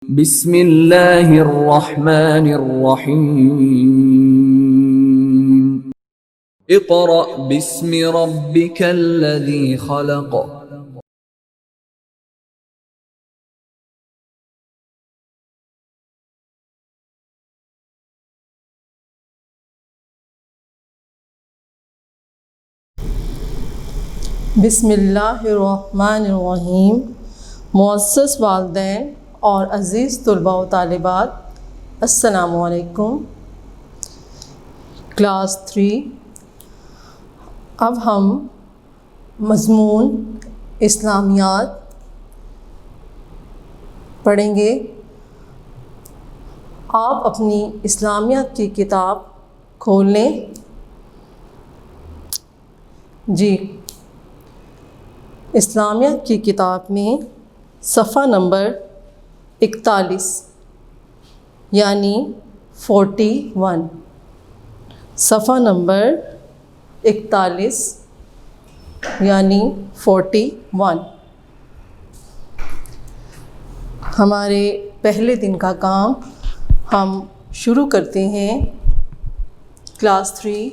بسم اللہ الرحمن الرحیم اقرأ باسم ربک الذی خلق بسم اللہ الرحمن الرحیم۔ معزز والدین اور عزیز طلباء و طالبات، السلام علیکم۔ کلاس 3 اب ہم مضمون اسلامیات پڑھیں گے۔ آپ اپنی اسلامیات کی کتاب کھول لیں۔ جی، اسلامیات کی کتاب میں صفحہ نمبر 41 یعنی 41، صفحہ نمبر 41 یعنی 41۔ ہمارے پہلے دن کا کام ہم شروع کرتے ہیں۔ کلاس 3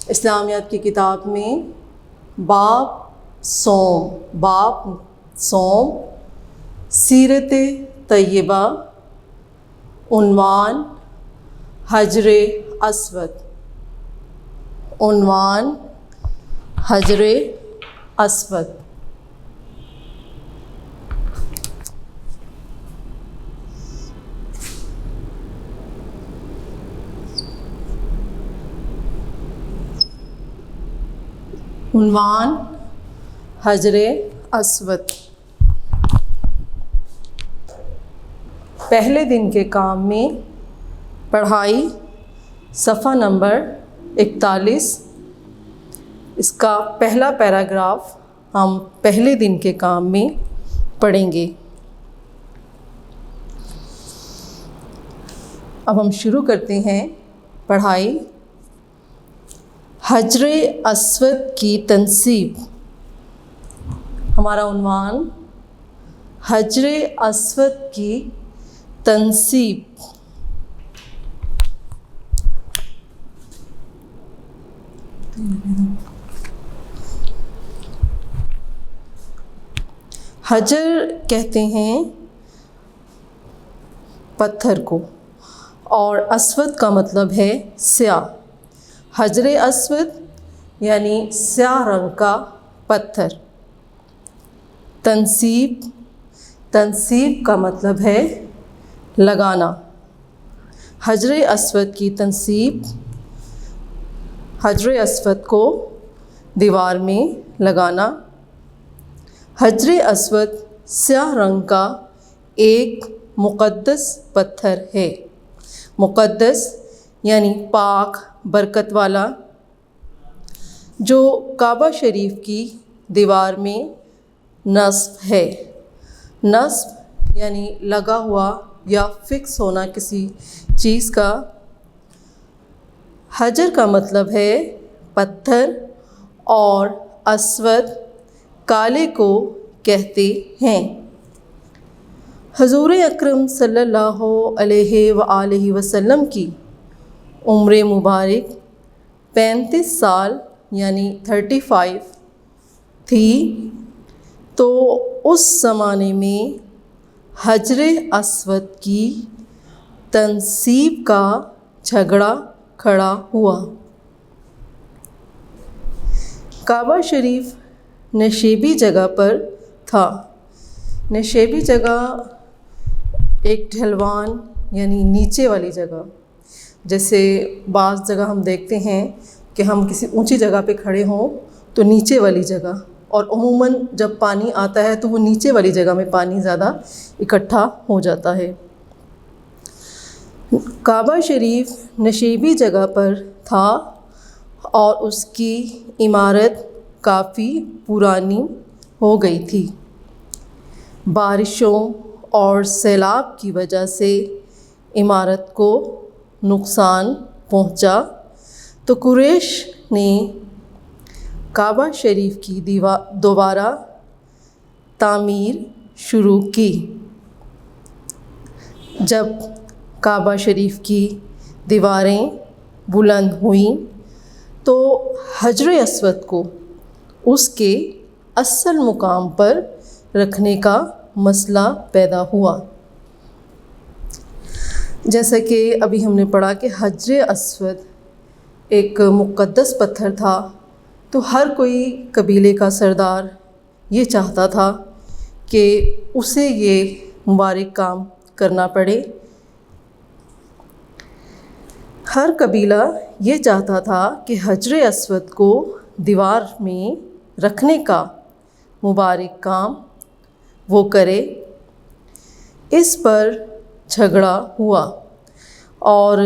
اسلامیات کی کتاب میں باب صوم، سیرت طیبہ، عنوان حجر اسود، عنوان حجر اسود۔ عنوان حجر اسود۔ پہلے دن کے کام میں پڑھائی صفحہ نمبر 41، اس کا پہلا پیراگراف ہم پہلے دن کے کام میں پڑھیں گے۔ اب ہم شروع کرتے ہیں پڑھائی۔ حجر اسود کی تنصیب۔ ہمارا عنوان حجر اسود کی تنصیب۔ حجر کہتے ہیں پتھر کو، اور اسود کا مطلب ہے سیاہ۔ حجر اسود یعنی سیاہ رنگ کا پتھر۔ تنصیب کا مطلب ہے لگانا۔ حجر اسود کی تنصیب، حجر اسود کو دیوار میں لگانا۔ حجر اسود سیاہ رنگ کا ایک مقدس پتھر ہے۔ مقدس یعنی پاک، برکت والا، جو کعبہ شریف کی دیوار میں نصب ہے۔ نصب یعنی لگا ہوا یا فکس ہونا کسی چیز کا۔ حجر کا مطلب ہے پتھر، اور اسود کالے کو کہتے ہیں۔ حضور اکرم صلی اللہ علیہ وآلہ وسلم کی عمر مبارک 35 سال یعنی 35 تھی، تو اس زمانے میں حجر اسود کی تنصیب کا جھگڑا کھڑا ہوا۔ کعبہ شریف نشیبی جگہ پر تھا۔ نشیبی جگہ ایک ڈھلوان یعنی نیچے والی جگہ، جیسے بعض جگہ ہم دیکھتے ہیں کہ ہم کسی اونچی جگہ پہ کھڑے ہوں تو نیچے والی جگہ، اور عموماً جب پانی آتا ہے تو وہ نیچے والی جگہ میں پانی زیادہ اکٹھا ہو جاتا ہے۔ کعبہ شریف نشیبی جگہ پر تھا، اور اس کی عمارت کافی پرانی ہو گئی تھی۔ بارشوں اور سیلاب کی وجہ سے عمارت کو نقصان پہنچا، تو قریش نے کعبہ شریف کی دوبارہ تعمیر شروع کی۔ جب کعبہ شریف کی دیواریں بلند ہوئیں تو حجر اسود کو اس کے اصل مقام پر رکھنے کا مسئلہ پیدا ہوا۔ جیسا کہ ابھی ہم نے پڑھا کہ حجر اسود ایک مقدس پتھر تھا، تو ہر کوئی قبیلے کا سردار یہ چاہتا تھا کہ اسے یہ مبارک کام کرنا پڑے۔ ہر قبیلہ یہ چاہتا تھا کہ حجر اسود کو دیوار میں رکھنے کا مبارک کام وہ کرے۔ اس پر جھگڑا ہوا اور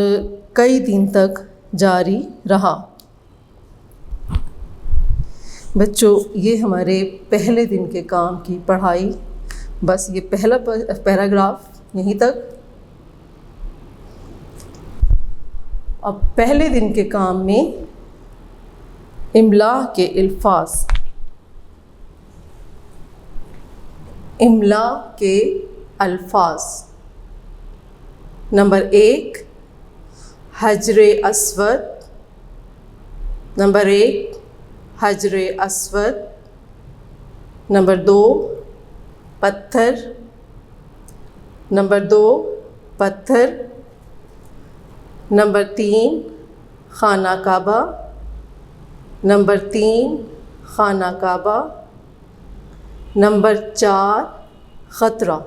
کئی دن تک جاری رہا۔ بچوں، یہ ہمارے پہلے دن کے کام کی پڑھائی، بس یہ پہلا پیراگراف یہیں تک۔ اب پہلے دن کے کام میں املا کے الفاظ، املا کے الفاظ۔ نمبر 1 حجر اسود، نمبر 1 حجر اسود، نمبر 2 پتھر، نمبر 2 پتھر، نمبر 3 خانہ کعبہ، نمبر 3 خانہ کعبہ، نمبر 4 خطرہ،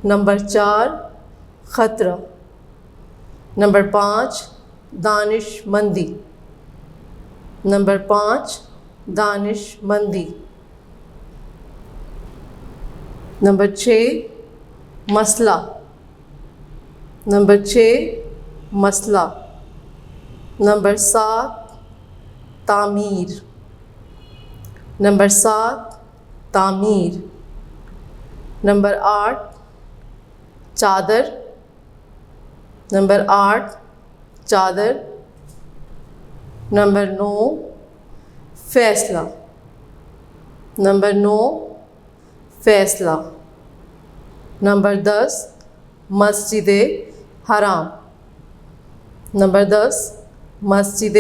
نمبر 4 خطرہ، نمبر 5 دانش مندی، نمبر 5 دانش مندی، نمبر 6 مسئلہ، نمبر 6 مسئلہ، نمبر 7 تعمیر، نمبر 7 تعمیر، نمبر 8 چادر، نمبر 8 چادر، نمبر 9 فیصلہ، نمبر 9 فیصلہ، نمبر 10 مسجد حرام، نمبر 10 مسجد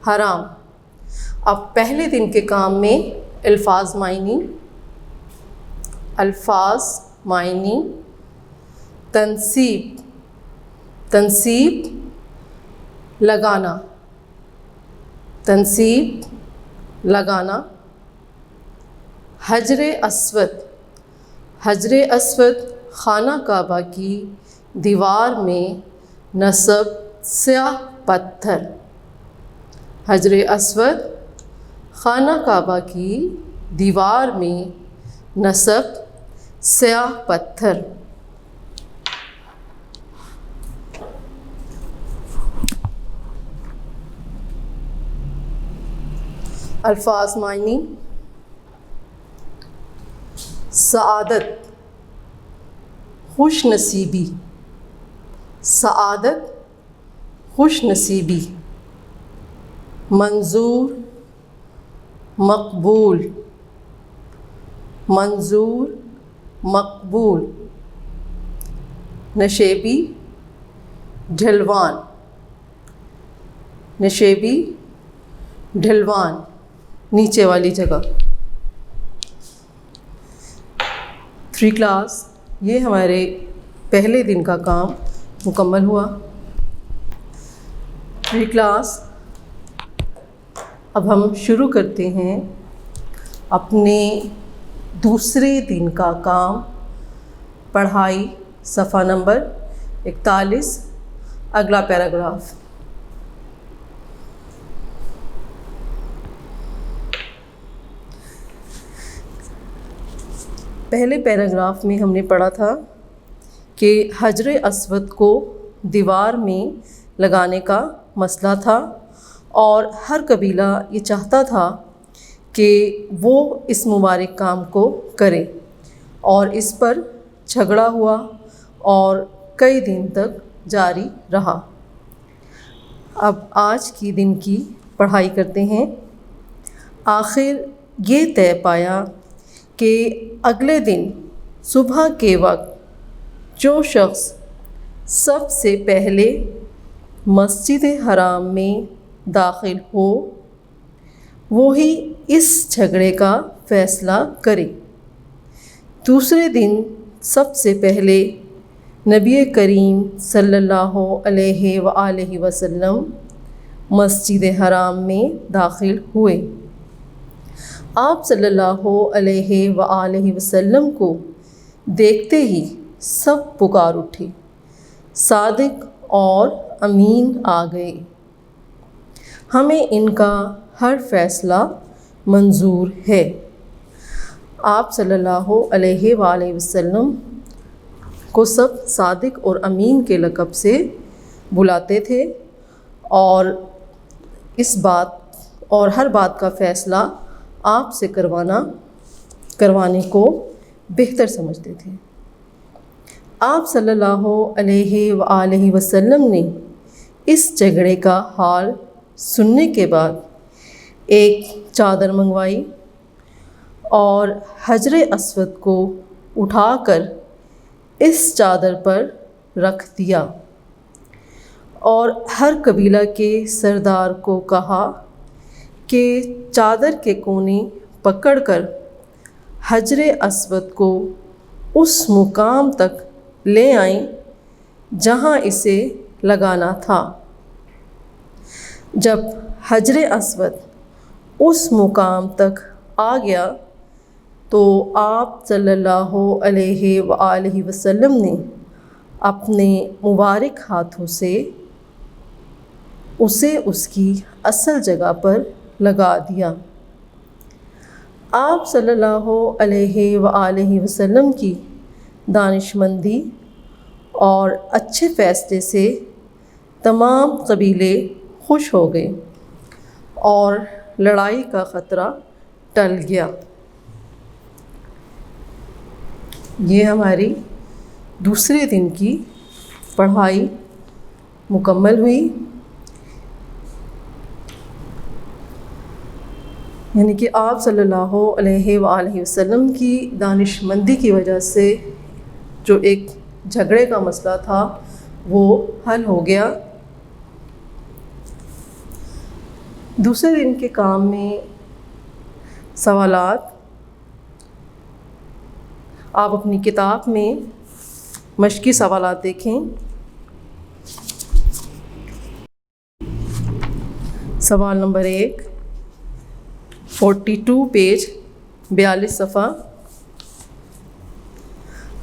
حرام۔ اب پہلے دن کے کام میں الفاظ معنی، الفاظ معنی، تنصیب، تنصیب لگانا، تنصیب لگانا، حجر اسود، حجر اسود خانہ کعبہ کی دیوار میں نصب سیاہ پتھر، حجر اسود خانہ کعبہ کی دیوار میں نصب سیاہ پتھر۔ الفاظ معنی، سعادت، خوش نصیبی، سعادت، خوش نصیبی، منظور، مقبول، منظور، مقبول، نشیبی، ڈھلوان، نشیبی، ڈھلوان، نیچے والی جگہ۔ 3 کلاس، یہ ہمارے پہلے دن کا کام مکمل ہوا۔ 3 کلاس، اب ہم شروع کرتے ہیں اپنے دوسرے دن کا کام، پڑھائی صفحہ نمبر 41، اگلا پیراگراف۔ پہلے پیراگراف میں ہم نے پڑھا تھا کہ حجر اسود کو دیوار میں لگانے کا مسئلہ تھا، اور ہر قبیلہ یہ چاہتا تھا کہ وہ اس مبارک کام کو کرے، اور اس پر جھگڑا ہوا اور کئی دن تک جاری رہا۔ اب آج کی دن کی پڑھائی کرتے ہیں۔ آخر یہ طے پایا کہ اگلے دن صبح کے وقت جو شخص سب سے پہلے مسجد حرام میں داخل ہو وہی اس جھگڑے کا فیصلہ کرے۔ دوسرے دن سب سے پہلے نبی کریم صلی اللہ علیہ وآلہ وسلم مسجد حرام میں داخل ہوئے۔ آپ صلی اللہ علیہ وآلہ وسلم کو دیکھتے ہی سب پکار اٹھے، صادق اور امین آ گئے، ہمیں ان کا ہر فیصلہ منظور ہے۔ آپ صلی اللہ علیہ وآلہ وسلم کو سب صادق اور امین کے لقب سے بلاتے تھے اور اس بات اور ہر بات کا فیصلہ آپ سے کروانے کو بہتر سمجھتے تھے۔ آپ صلی اللہ علیہ وآلہ وسلم نے اس جھگڑے کا حال سننے کے بعد ایک چادر منگوائی اور حجر اسود کو اٹھا کر اس چادر پر رکھ دیا اور ہر قبیلہ کے سردار کو کہا کہ چادر کے کونے پکڑ کر حجر اسود کو اس مقام تک لے آئیں جہاں اسے لگانا تھا۔ جب حجر اسود اس مقام تک آ گیا تو آپ صلی اللہ علیہ وآلہ وسلم نے اپنے مبارک ہاتھوں سے اسے اس کی اصل جگہ پر لگا دیا۔ آپ صلی اللہ علیہ وآلہ وسلم کی دانشمندی اور اچھے فیصلے سے تمام قبیلے خوش ہو گئے اور لڑائی کا خطرہ ٹل گیا۔ یہ ہماری دوسرے دن کی پڑھائی مکمل ہوئی، یعنی کہ آپ صلی اللہ علیہ وآلہ وسلم کی دانشمندی کی وجہ سے جو ایک جھگڑے کا مسئلہ تھا وہ حل ہو گیا۔ دوسرے دن کے کام میں سوالات آپ اپنی کتاب میں مشقی سوالات دیکھیں۔ سوال نمبر 1، 42 پیج 42 صفحہ۔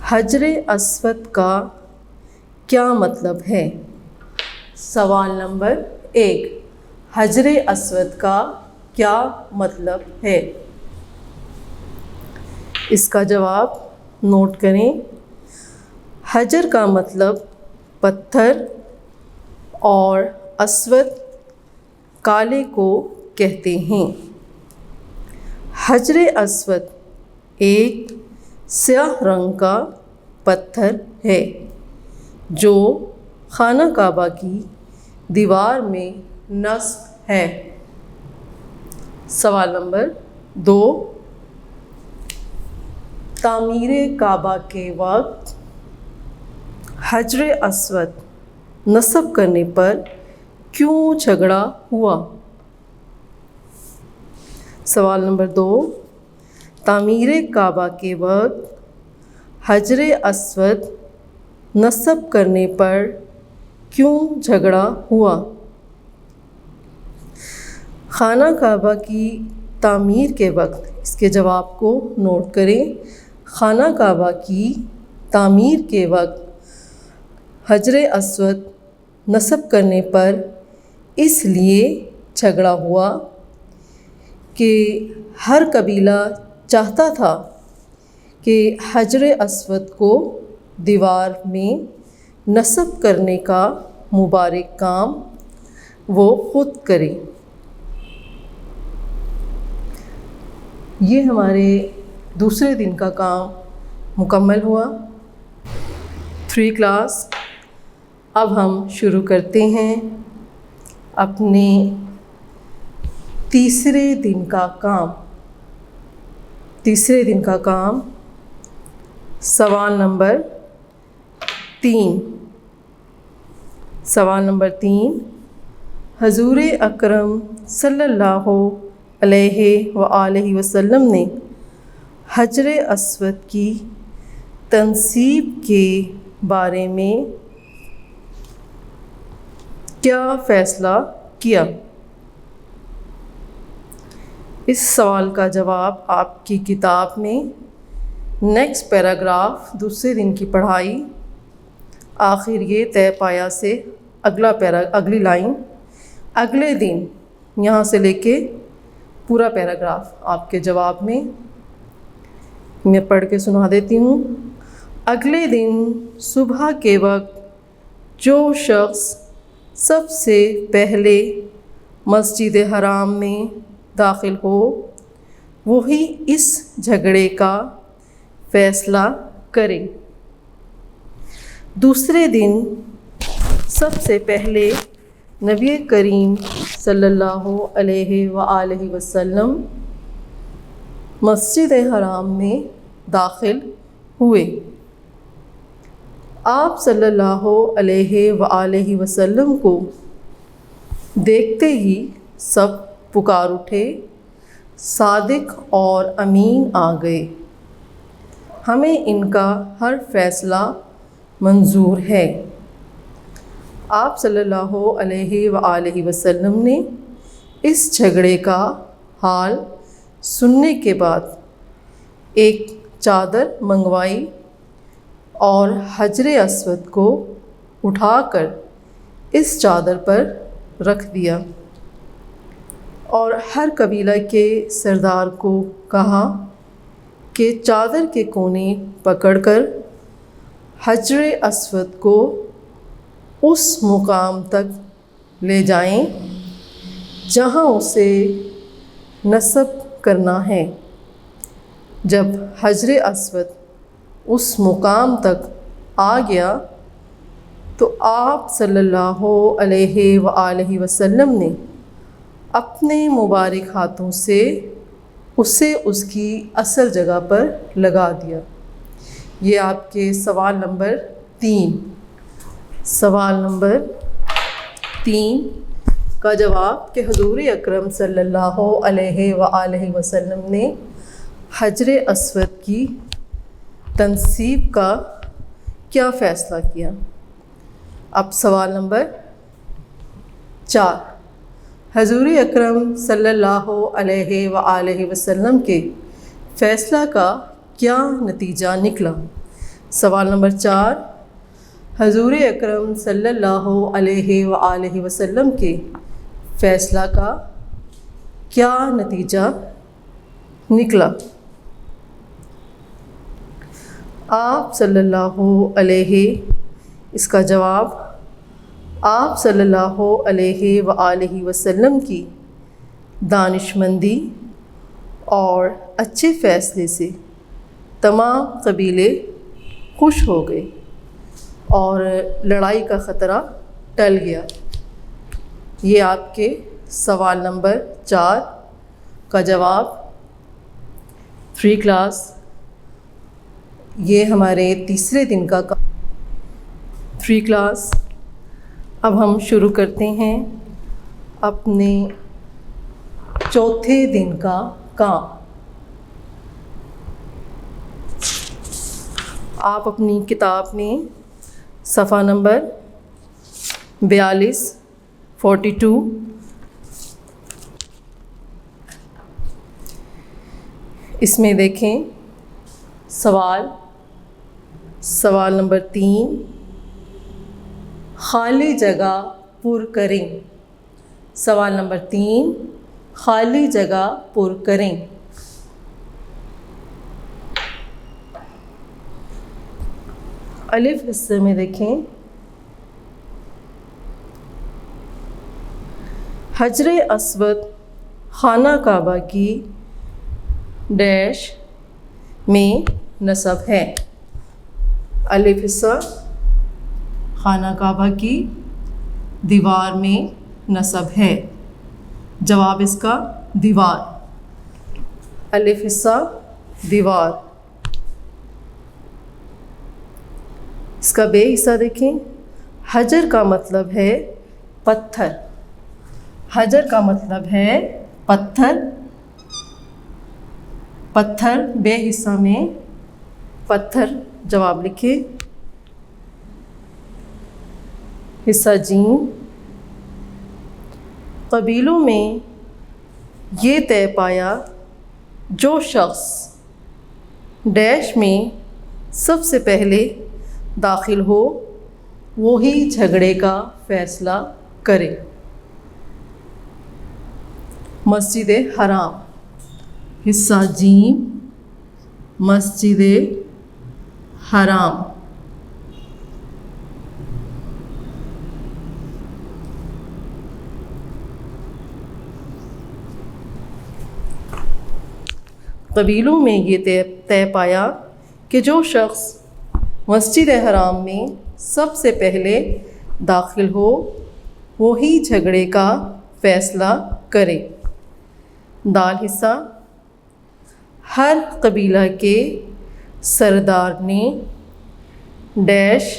حجر اسود کا کیا مطلب ہے؟ سوال نمبر 1، حجر اسود کا کیا مطلب ہے؟ اس کا جواب نوٹ کریں۔ حجر کا مطلب پتھر اور اسود کالے کو کہتے ہیں۔ حجر اسود ایک سیاہ رنگ کا پتھر ہے جو خانہ کعبہ کی دیوار میں نصب ہے۔ سوال نمبر 2، تعمیر کعبہ کے وقت حجر اسود نصب کرنے پر کیوں جھگڑا ہوا؟ سوال نمبر 2، تعمیر کعبہ کے وقت حجر اسود نصب کرنے پر کیوں جھگڑا ہوا؟ خانہ کعبہ کی تعمیر کے وقت اس کے جواب کو نوٹ کریں۔ خانہ کعبہ کی تعمیر کے وقت حجر اسود نصب کرنے پر اس لیے جھگڑا ہوا کہ ہر قبیلہ چاہتا تھا کہ حجر اسود کو دیوار میں نصب کرنے کا مبارک کام وہ خود کرے۔ یہ ہمارے دوسرے دن کا کام مکمل ہوا۔ 3 کلاس اب ہم شروع کرتے ہیں اپنے تیسرے دن کا کام۔ تیسرے دن کا کام سوال نمبر 3 سوال نمبر 3، حضور اکرم صلی اللہ علیہ وآلہ وسلم نے حجر اسود کی تنصیب کے بارے میں کیا فیصلہ کیا؟ اس سوال کا جواب آپ کی کتاب میں نیکسٹ پیراگراف دوسرے دن کی پڑھائی آخر یہ طے پایا سے اگلی لائن اگلے دن یہاں سے لے کے پورا پیراگراف آپ کے جواب میں پڑھ کے سنا دیتی ہوں۔ اگلے دن صبح کے وقت جو شخص سب سے پہلے مسجد حرام میں داخل ہو وہی اس جھگڑے کا فیصلہ کرے۔ دوسرے دن سب سے پہلے نبی کریم صلی اللہ علیہ وآلہ وسلم مسجد حرام میں داخل ہوئے۔ آپ صلی اللہ علیہ وآلہ وسلم کو دیکھتے ہی سب پکار اٹھے، صادق اور امین آ گئے، ہمیں ان کا ہر فیصلہ منظور ہے۔ آپ صلی اللہ علیہ وآلہ وسلم نے اس جھگڑے کا حال سننے کے بعد ایک چادر منگوائی اور حجر اسود کو اٹھا کر اس چادر پر رکھ دیا اور ہر قبیلہ کے سردار کو کہا کہ چادر کے کونے پکڑ کر حجر اسود کو اس مقام تک لے جائیں جہاں اسے نصب کرنا ہے۔ جب حجر اسود اس مقام تک آ گیا تو آپ صلی اللہ علیہ وآلہ وسلم نے اپنے مبارک ہاتھوں سے اسے اس کی اصل جگہ پر لگا دیا۔ یہ آپ کے سوال نمبر 3 کا جواب کہ حضور اکرم صلی اللہ علیہ وآلہ وسلم نے حجر اسود کی تنصیب کا کیا فیصلہ کیا۔ اب سوال نمبر 4، حضور اکرم صلی اللہ علیہ وآلہ وسلم کے فیصلہ کا کیا نتیجہ نکلا؟ سوال نمبر 4، حضور اکرم صلی اللہ علیہ وآلہ وسلم کے فیصلہ کا کیا نتیجہ نکلا؟ آپ صلی اللہ علیہ، اس کا جواب آپ صلی اللہ علیہ وآلہ وسلم کی دانشمندی اور اچھے فیصلے سے تمام قبیلے خوش ہو گئے اور لڑائی کا خطرہ ٹل گیا۔ یہ آپ کے سوال نمبر 4 کا جواب۔ فری کلاس یہ ہمارے تیسرے دن کا فری کلاس۔ اب ہم شروع کرتے ہیں اپنے چوتھے دن کا کام۔ آپ اپنی کتاب میں صفحہ نمبر 42 اس میں دیکھیں سوال نمبر 3، خالی جگہ پر کریں۔ سوال نمبر 3، خالی جگہ پر کریں۔ الف حصے میں دیکھیں، حجر اسود خانہ کعبہ کی ڈیش میں نصب ہے۔ الف حصہ خانہ کعبہ کی دیوار میں نصب ہے۔ جواب اس کا دیوار۔ الف حصہ دیوار۔ اس کا بے حصہ دیکھیں. حجر کا مطلب ہے پتھر. حجر کا مطلب ہے پتھر. پتھر بے حصہ میں پتھر جواب لکھے. حصہ جیم. قبیلوں میں یہ طے پایا جو شخص ڈیش میں سب سے پہلے داخل ہو وہی جھگڑے کا فیصلہ کرے. مسجد حرام. حصہ جیم. مسجد حرام. قبیلوں میں یہ طے پایا کہ جو شخص مسجد حرام میں سب سے پہلے داخل ہو وہی جھگڑے کا فیصلہ کرے. دال حصہ. ہر قبیلہ کے سردار نے ڈیش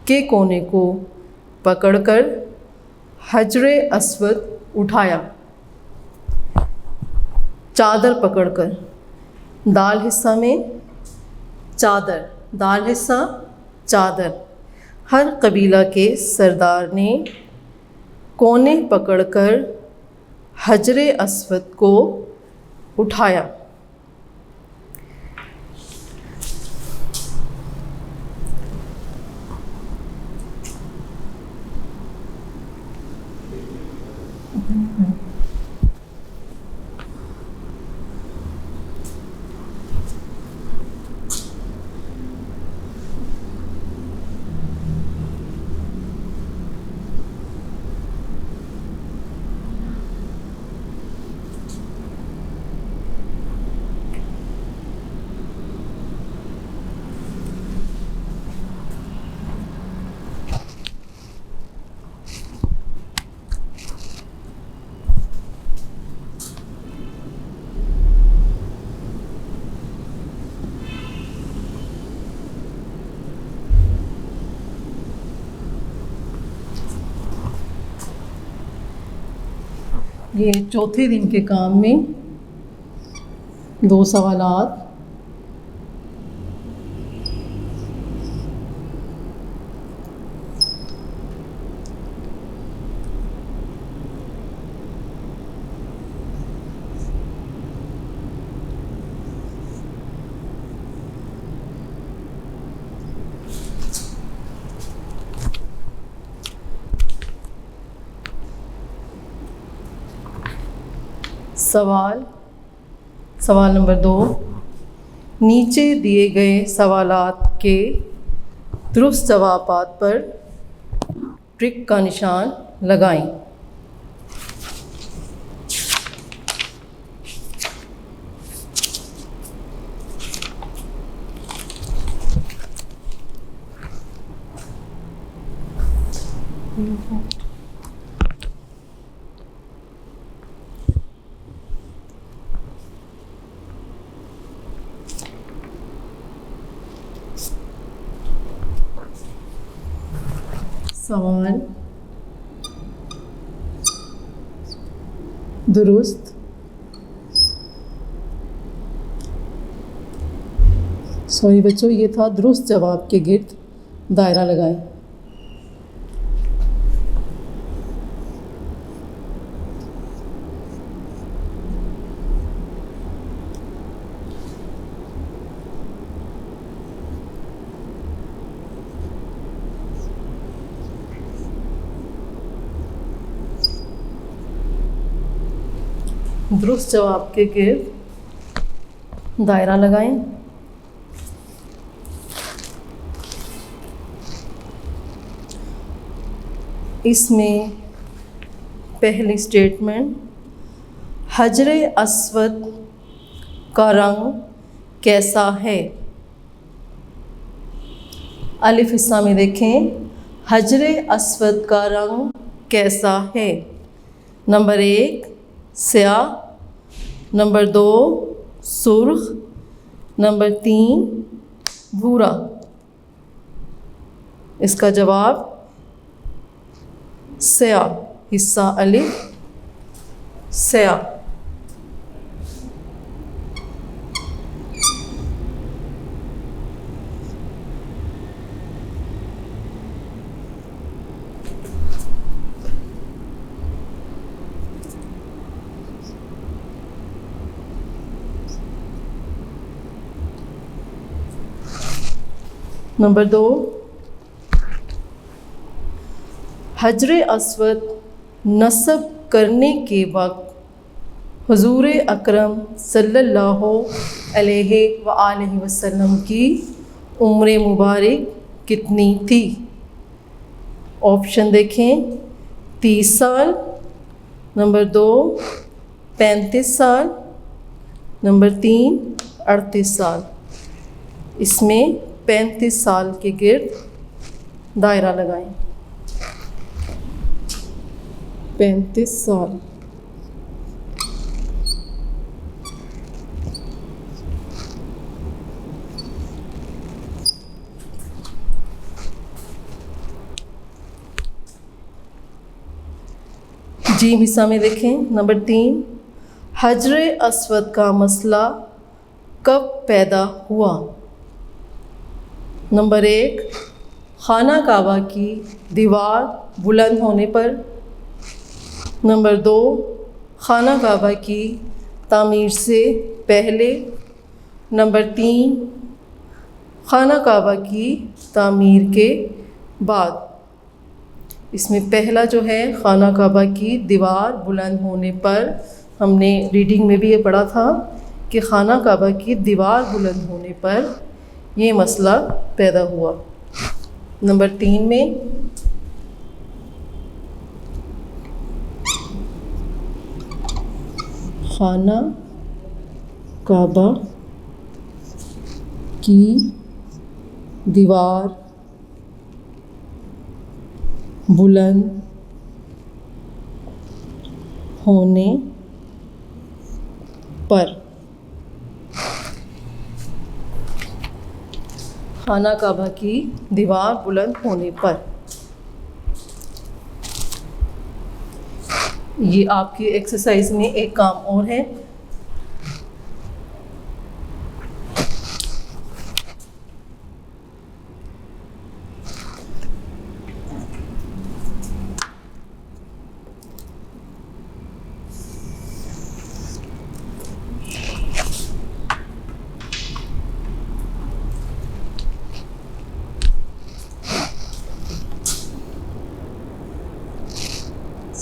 کے کونے کو پکڑ کر حجر اسود اٹھایا. چادر پکڑ کر. دال حصہ میں چادر. دال حصہ چادر. ہر قبیلہ کے سردار نے کونے پکڑ کر حجر اسود کو اٹھایا. یہ چوتھے دن کے کام میں 2 سوالات. سوال نمبر 2. نیچے دیے گئے سوالات کے درست جوابات پر ٹک کا نشان لگائیں. سوال درست بچوں یہ تھا درست جواب کے گرد دائرہ لگائیں. درست جواب کے گرد دائرہ لگائیں. اس میں پہلی اسٹیٹمنٹ حجر اسود کا رنگ کیسا ہے. الف حصہ میں دیکھیں حجر اسود کا رنگ کیسا ہے. نمبر 1 سیاہ. نمبر 2 سرخ. نمبر 3 بھورا. اس کا جواب سیاہ، حصہ الف سیاہ۔ نمبر 2، حجر اسود نصب کرنے کے وقت حضور اکرم صلی اللہ علیہ وآلہ وسلم کی عمر مبارک کتنی تھی؟ آپشن دیکھیں، 30 سال، نمبر 2 35 سال، نمبر 3 38 سال۔ اس میں 35 سال کے گرد دائرہ لگائیں۔ 35 سال۔ جی حصہ میں دیکھیں، نمبر 3، حجر اسود کا مسئلہ کب پیدا ہوا؟ نمبر 1، خانہ کعبہ کی دیوار بلند ہونے پر، نمبر 2، خانہ کعبہ کی تعمیر سے پہلے، نمبر 3، خانہ کعبہ کی تعمیر کے بعد۔ اس میں پہلا جو ہے خانہ کعبہ کی دیوار بلند ہونے پر، ہم نے ریڈنگ میں بھی یہ پڑھا تھا کہ خانہ کعبہ کی دیوار بلند ہونے پر یہ مسئلہ پیدا ہوا۔ نمبر 3 میں خانہ کعبہ کی دیوار بلند ہونے پر، خانہ کعبہ کی دیوار بلند ہونے پر۔ یہ آپ کی ایکسرسائز میں ایک کام اور ہے۔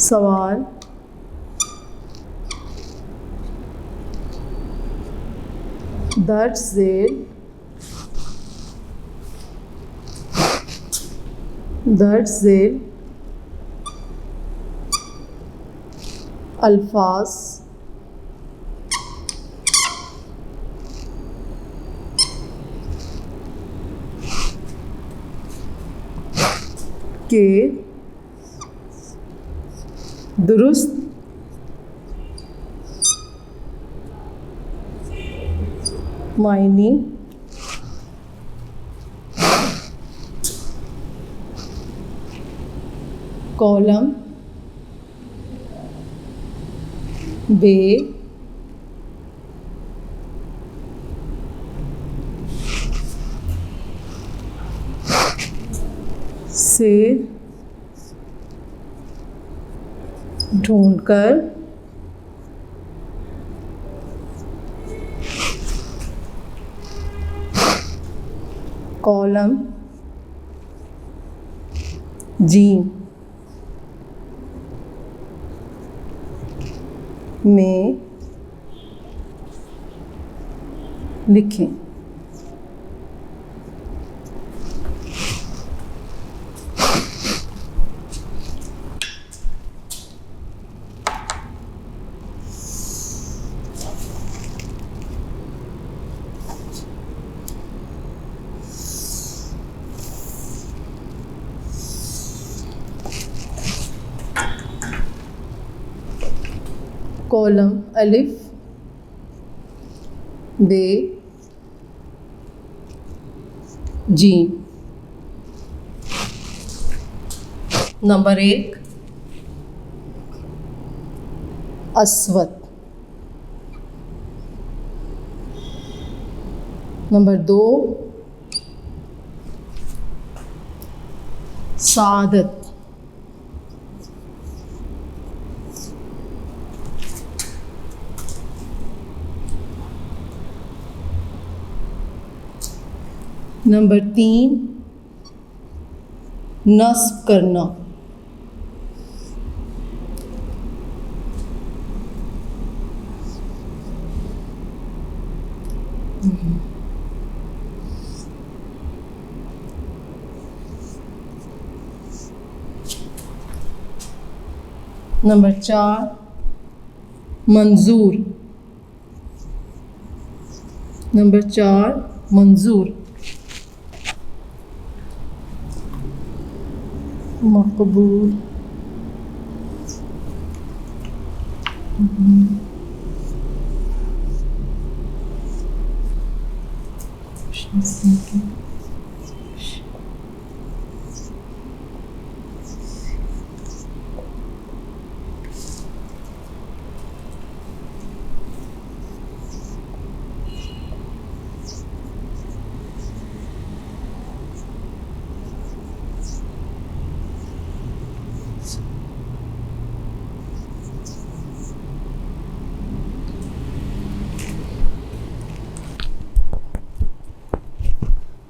سوال، درج ذیل الفاظ کے درست معنی کالم بے سے ڈھونڈ کر کالم جیم میں لکھیں۔ کالم الف بے جیم، نمبر 1 اسود. نمبر 2 سعادت. نمبر 3 نصب کرنا. نمبر 4 منظور. نمبر 4 منظور. مقبول.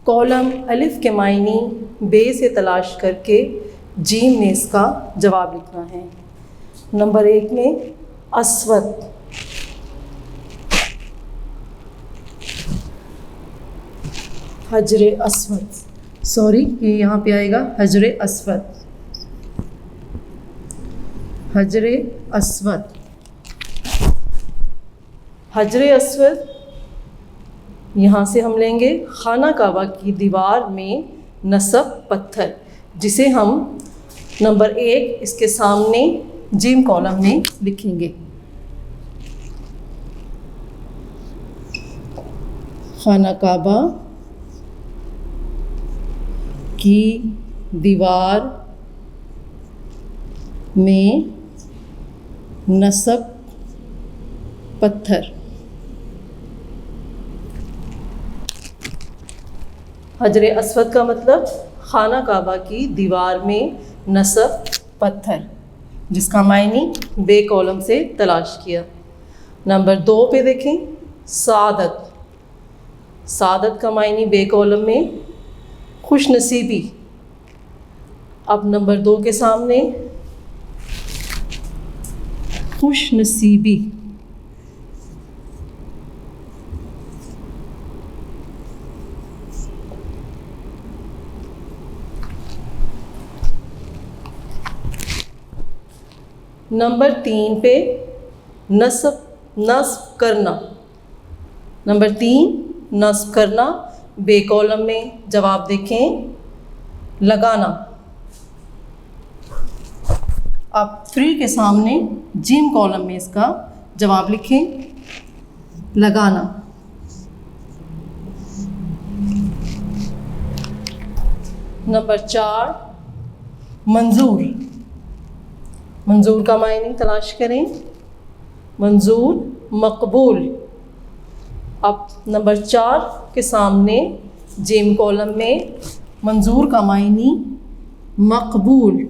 کالم الف کے معنی بے سے تلاش کر کے جیم میں اس کا جواب لکھنا ہے. نمبر 1 میں اسود. حجر اسود، یہ یہاں پہ آئے گا حجر اسود. حجر اسود. حجر اسود یہاں سے ہم لیں گے خانہ کعبہ کی دیوار میں نصب پتھر، جسے ہم نمبر 1 اس کے سامنے جیم کالم میں لکھیں گے. خانہ کعبہ کی دیوار میں نصب پتھر. حجر اسود کا مطلب خانہ کعبہ کی دیوار میں نصب پتھر، جس کا معنی بے کالم سے تلاش کیا. نمبر 2 پہ دیکھیں سعادت. سعادت کا معنی بے کالم میں خوش نصیبی. اب نمبر 2 کے سامنے خوش نصیبی. نمبر 3 پہ نصب کرنا. نمبر 3 نصب کرنا بے کالم میں جواب دیکھیں لگانا. اب 3 کے سامنے جیم کالم میں اس کا جواب لکھیں لگانا. نمبر 4 منظور. منظور کا معنی تلاش کریں. منظور مقبول. اب نمبر 4 کے سامنے جیم کالم میں منظور کا معنی مقبول.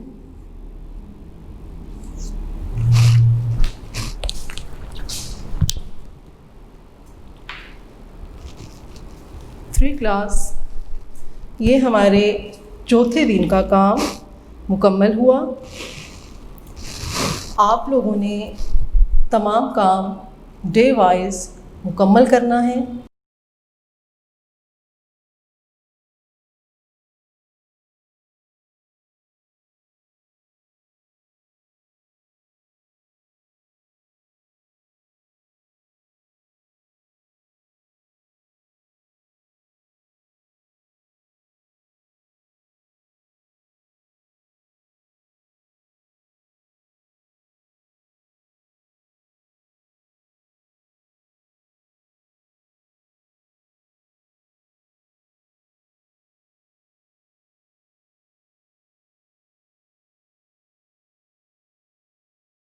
کلاس یہ ہمارے چوتھے دن کا کام مکمل ہوا. آپ لوگوں نے تمام کام ڈے وائز مکمل کرنا ہے.